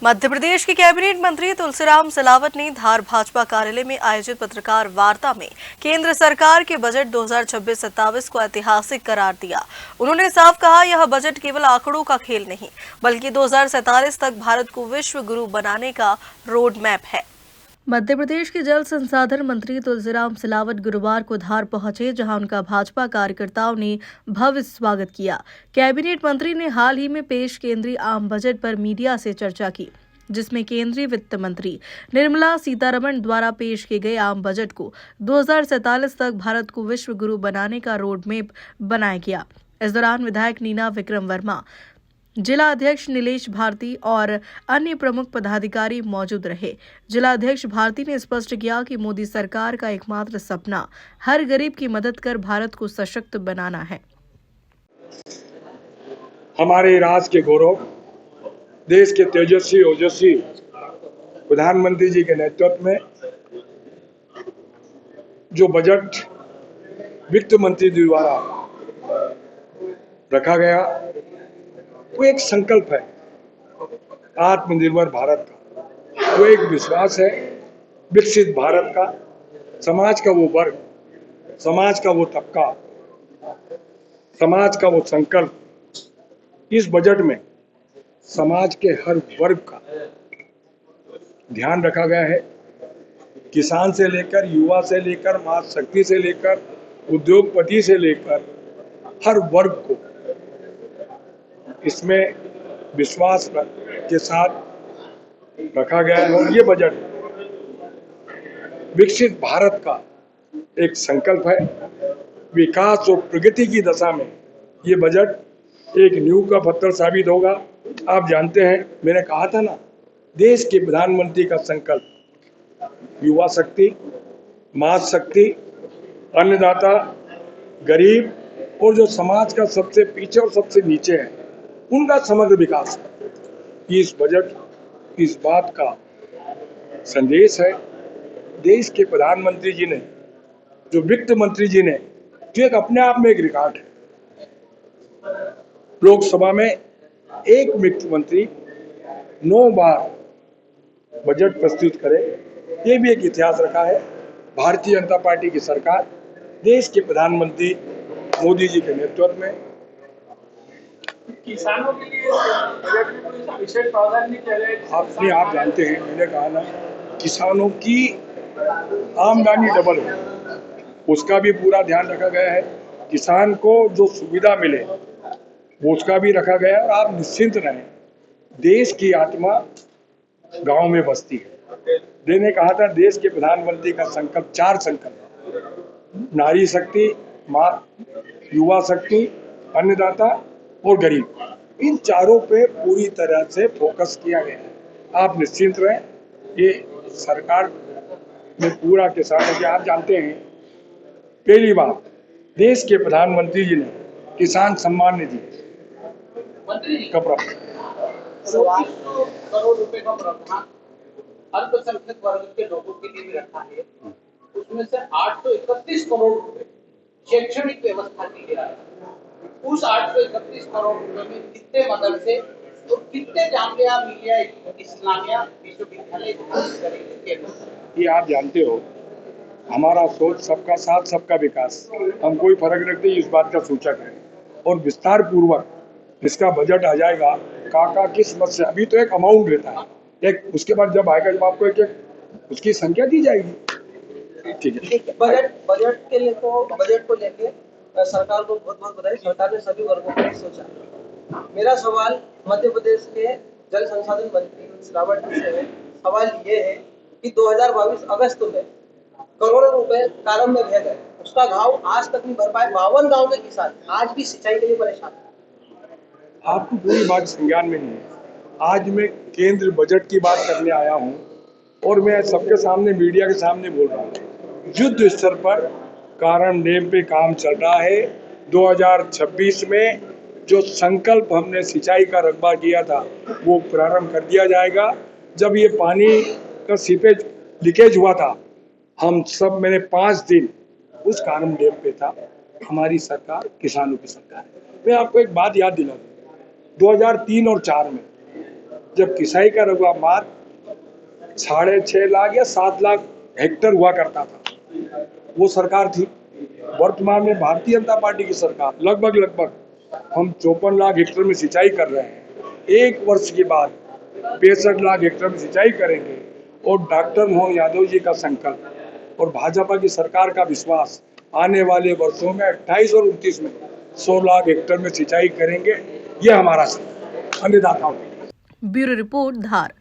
मध्य प्रदेश के कैबिनेट मंत्री तुलसीराम सिलावट ने धार भाजपा कार्यालय में आयोजित पत्रकार वार्ता में केंद्र सरकार के बजट 2026-27 को ऐतिहासिक करार दिया। उन्होंने साफ कहा, यह बजट केवल आंकड़ों का खेल नहीं बल्कि 2047 तक भारत को विश्व गुरु बनाने का रोड मैप है। मध्य प्रदेश के जल संसाधन मंत्री तुलसीराम सिलावट गुरुवार को धार पहुंचे, जहां उनका भाजपा कार्यकर्ताओं ने भव्य स्वागत किया। कैबिनेट मंत्री ने हाल ही में पेश केंद्रीय आम बजट पर मीडिया से चर्चा की, जिसमें केंद्रीय वित्त मंत्री निर्मला सीतारमण द्वारा पेश किए गए आम बजट को 2047 तक भारत को विश्व गुरु बनाने का रोड मैप बनाया गया। इस दौरान विधायक नीना विक्रम वर्मा, जिला अध्यक्ष नीलेश भारती और अन्य प्रमुख पदाधिकारी मौजूद रहे। जिला अध्यक्ष भारती ने स्पष्ट किया कि मोदी सरकार का एकमात्र सपना हर गरीब की मदद कर भारत को सशक्त बनाना है। हमारे राज्य के गौरव, देश के तेजस्वी ओजस्वी प्रधानमंत्री जी के नेतृत्व में जो बजट वित्त मंत्री जी द्वारा रखा गया, वो एक संकल्प है आत्मनिर्भर भारत का। वो एक विश्वास है विकसित भारत का। समाज का वो वर्ग, समाज का वो तबका, समाज का वो संकल्प। इस बजट में समाज के हर वर्ग का ध्यान रखा गया है। किसान से लेकर, युवा से लेकर, मातृ शक्ति से लेकर, उद्योगपति से लेकर हर वर्ग को इसमें विश्वास के साथ रखा गया है। और ये बजट विकसित भारत का एक संकल्प है। विकास और प्रगति की दशा में ये बजट एक नींव का पत्थर साबित होगा। आप जानते हैं, मैंने कहा था ना, देश के प्रधानमंत्री का संकल्प युवा शक्ति, मातृ शक्ति, अन्नदाता, गरीब और जो समाज का सबसे पीछे और सबसे नीचे है, उनका समग्र विकास। इस बजट इस बात का संदेश है। देश के प्रधानमंत्री जी ने, जो वित्त मंत्री जी ने, जो एक अपने आप में एक रिकॉर्ड है, लोकसभा में एक वित्त मंत्री 9 बार बजट प्रस्तुत करे, ये भी एक इतिहास रखा है। भारतीय जनता पार्टी की सरकार, देश के प्रधानमंत्री मोदी जी के नेतृत्व में किसानों के लिए बजट में कोई विशेष प्रावधान नहीं किया जाए। आप जानते हैं, मैंने कहा ना, किसानों की आमदनी डबल हो, उसका भी पूरा ध्यान रखा गया है। किसान को जो सुविधा मिले वो उसका भी रखा गया है। और आप निश्चिंत रहें, देश की आत्मा गांव में बसती है। मैंने कहा था, देश के प्रधानमंत्री का संकल्प 4 संकल्प: नारी शक्ति, युवा शक्ति, अन्नदाता और गरीब। इन चारों पे पूरी तरह से फोकस किया गया है। आप निश्चिंत रहें, ये सरकार में पूरा किसानों के, आप जानते हैं, पहली बार देश के प्रधानमंत्री जी ने किसान सम्मान निधि का प्रावधान, 2400 करोड़ रुपए का प्रावधान अल्पसंख्यक वर्ग के लोगों के लिए भी रखा है। उसमें से 831 करोड़ रुपए शैक्षणिक व्यवस्था के लिए आया। उस 831 करोड़ रुपए में कितने मदरसे और कितने जामिया मिलिया इस्लामिया विश्वविद्यालय करेंगे? ये आप जानते हो, हमारा सोच सबका साथ सबका विकास, हम कोई फर्क रखते, इस बात का सूचक है। और विस्तार पूर्वक इसका बजट आ जाएगा। काका किस मत से, अभी तो एक अमाउंट रहता है, एक उसके बाद जब आएगा, जब आपको एक उसकी संख्या दी जाएगी। ठीक है। बजट के लिए तो बजट को लेके सरकार को बहुत बहुत बधाई। सरकार ने सभी वर्गों को सोचा। मेरा सवाल मध्य प्रदेश के जल संसाधन मंत्री सिलावट जी से है। सवाल ये है कि 2022 अगस्त में करोड़ों रुपए प्रारंभ में भेज गए, उसका घाव आज तक नहीं भर पाए। 52 गाँव के किसान आज भी सिंचाई के लिए परेशान है। आपको पूरी बात संज्ञान में नहीं है। आज मैं केंद्र बजट की बात करने आया हूँ और मैं सबके सामने, मीडिया के सामने बोल रहा हूँ। युद्ध स्तर पर कारण डैम पे काम चल रहा है। 2026 में जो संकल्प हमने सिंचाई का रकबा किया था, वो प्रारंभ कर दिया जाएगा। जब ये पानी का सीपेज लीकेज हुआ था, हम सब, मैंने 5 दिन उस कारण डैम पे था। हमारी सरकार किसानों की सरकार है। मैं आपको एक बात याद दिला दूं, 2003 और 4 में जब किसाई का रकबा मात्र 6.5 लाख या 7 लाख हेक्टेयर हुआ करता था, वो सरकार थी। वर्तमान में भारतीय जनता पार्टी की सरकार लगभग हम 54 लाख हेक्टेयर में सिंचाई कर रहे हैं। 1 वर्ष के बाद 65 लाख हेक्टेयर में सिंचाई करेंगे और डॉक्टर मोहन यादव जी का संकल्प और भाजपा की सरकार का विश्वास आने वाले वर्षों में 28 और 29 में 100 लाख हेक्टेयर में सिंचाई करेंगे। ये हमारा अन्नदाताओं ब्यूरो रिपोर्ट धार।